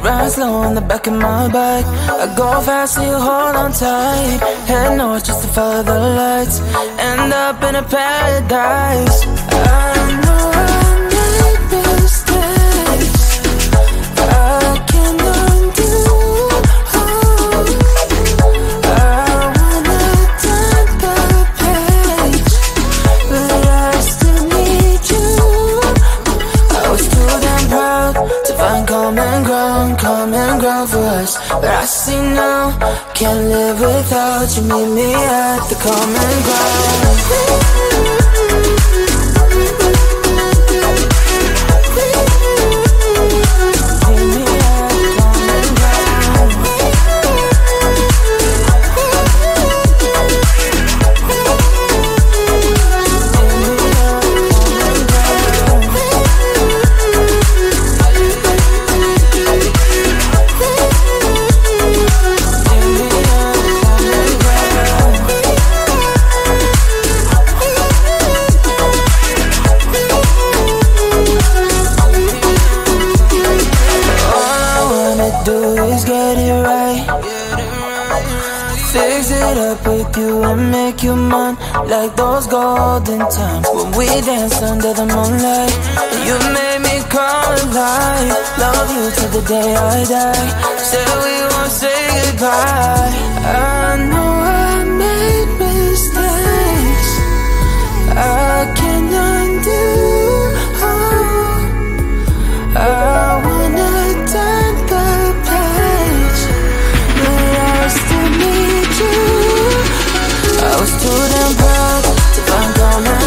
ride slow on the back of my bike. I go fast so you hold on tight. Head north just to follow the lights. End up in a paradise. I know I made mistakes I can't undo. I wanna turn the page, but I still need you. I was too damn proud to find common ground for us. But I see now, can't live without you. Meet me at the common ground. With you and make you mine, like those golden times when we danced under the moonlight. You made me come alive. Love you till the day I die. Said we won't say goodbye. I know I made mistakes I can't undo. I wanna turn the page, but I still need you. I was too damn proud to find common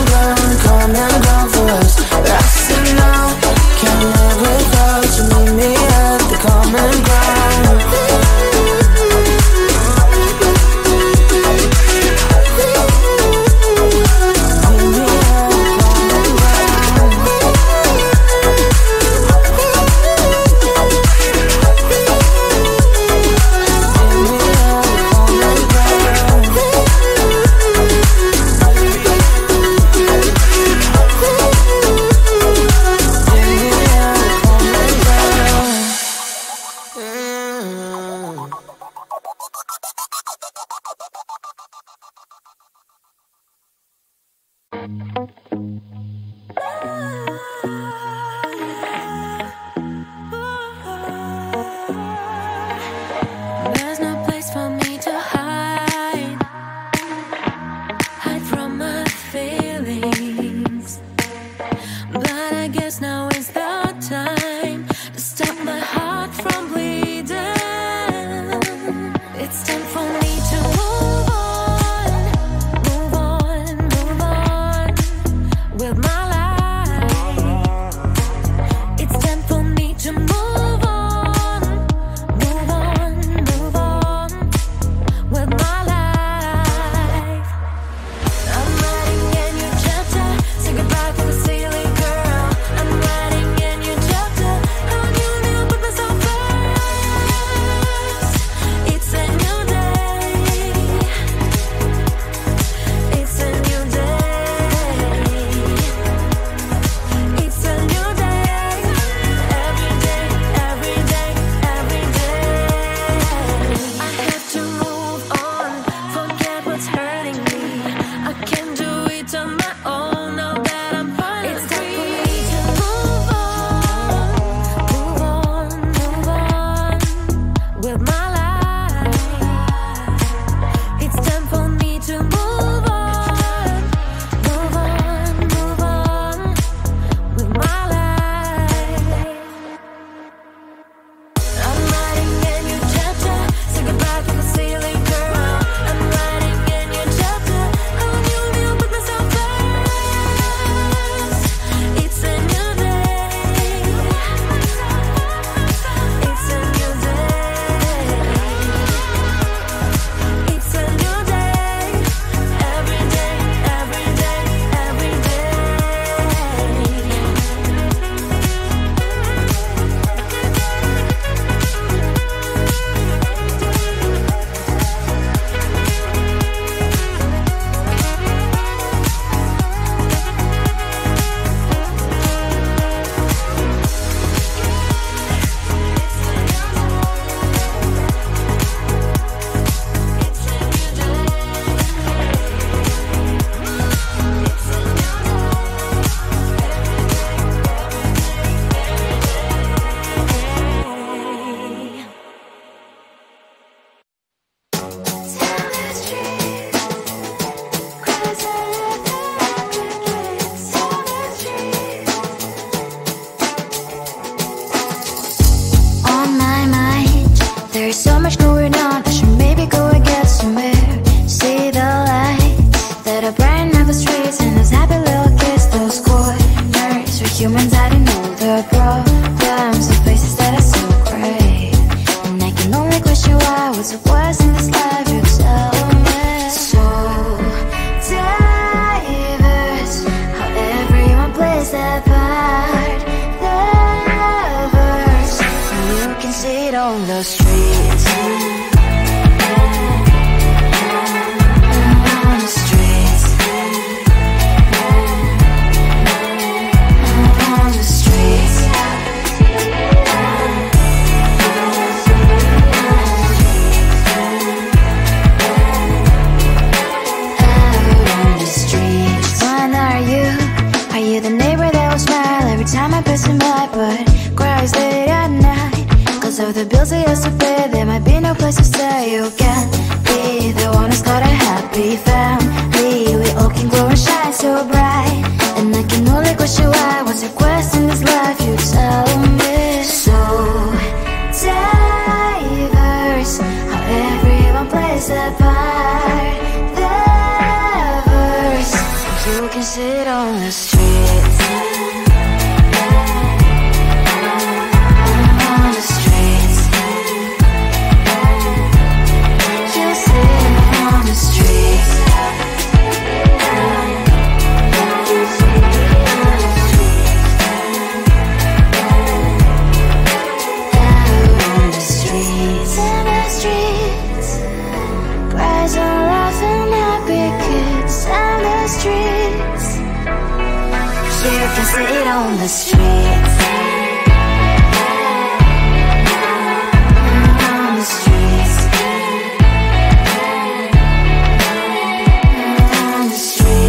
ground for us. But I see now, can't live without you. Meet me at the common ground. It's a new day. what's the worst in this life, you tell me. So diverse, how everyone plays their part. Their verse, you can see it on the streets. On the streets. On the streets. Time I pass him by, but cries late at night. Cause of the bills he has to pay, there might be no place to stay. You can't be the one who's got a happy family. We all can glow and shine so bright, and I can only question why. What's your quest in this life, you tell me. So diverse, how everyone plays their part. Their verse, you can sit on the streets. You can sit on the streets. On the streets. On the streets.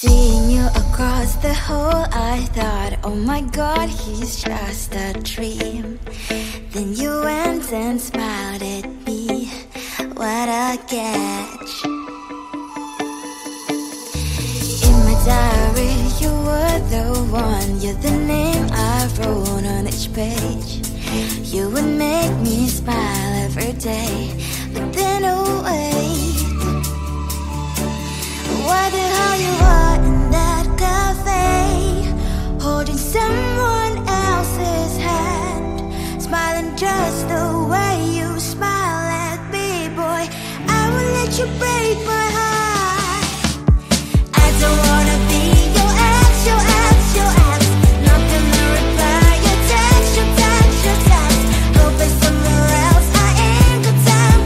Seeing you across the hall, I thought, oh my God, he's just a dream. Then you went and smiled at me. What a catch. In my diary, you were the one. You're the name I wrote on each page. You would make me smile every day. But then, oh wait, why the hell you are in that cafe, holding someone else's hand, smiling just the way you smile at me, boy. I will let you break my heart. I don't wanna be your ex, your ex, your ex. Not gonna reply your text, your text, your text. Hoping somewhere else. I ain't got time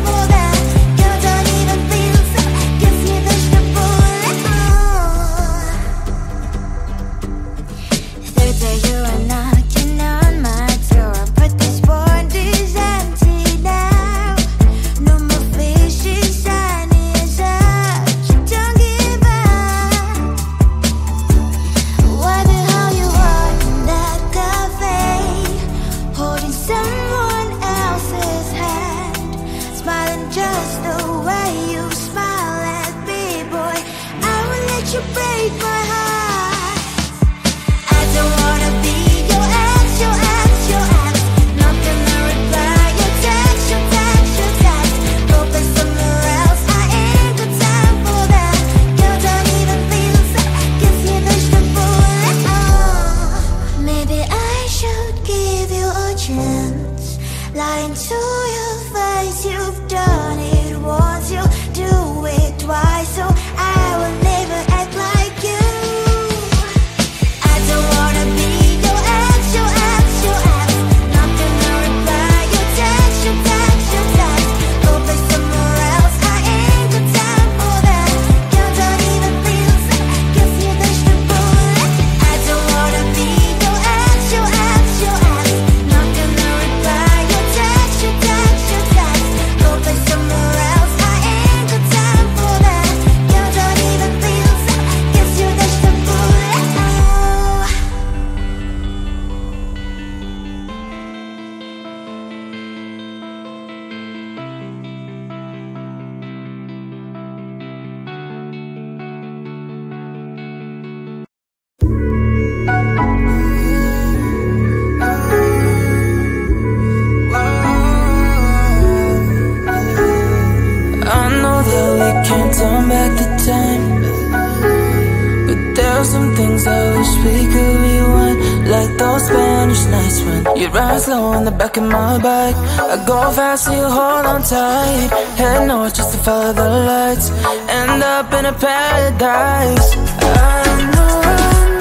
things I wish we could rewind, like those Spanish nights when you ride slow on the back of my bike. I go fast so you hold on tight, head north just to follow the lights, end up in a paradise. I know I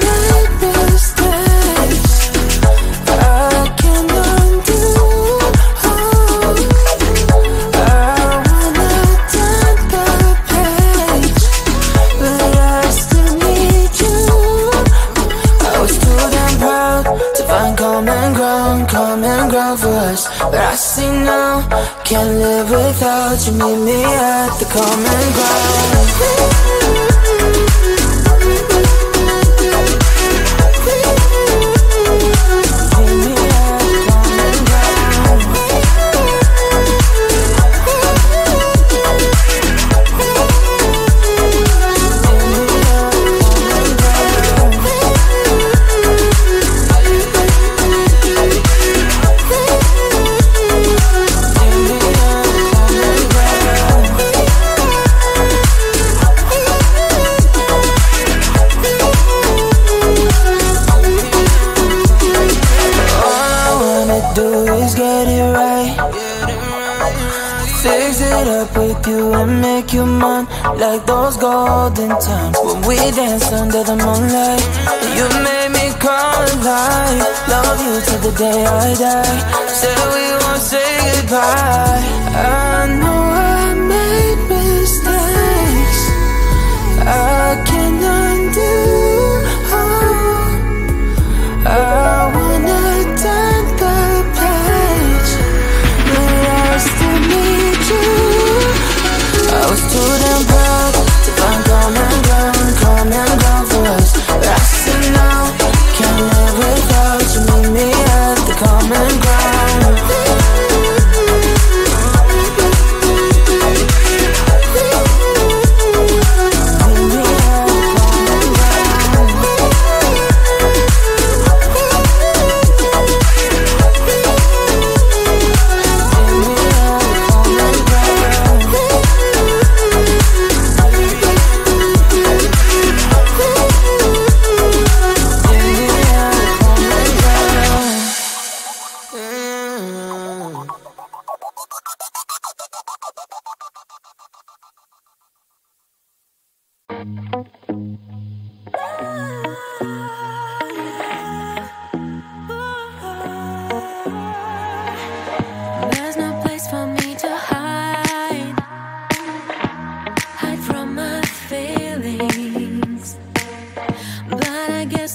made mistakes I can't undo. Common ground for us, but I see now, can't live without you. Meet me at the common ground. With you and make you mine, like those golden times when we danced under the moonlight. You made me come alive, love you till the day I die. Said we won't say goodbye. I know I made mistakes I can't undo. I wanna turn the page, but I still need you. I was too damn proud to find common ground for us, but I see now, can't live without you. Meet me at the common ground.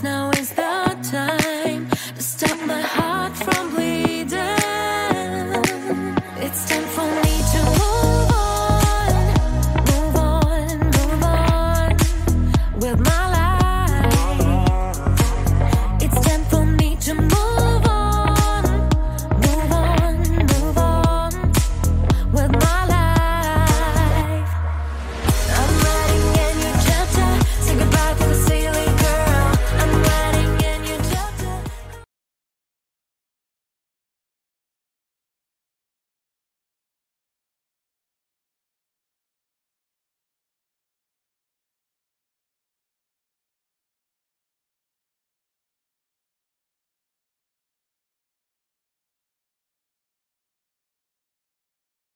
Now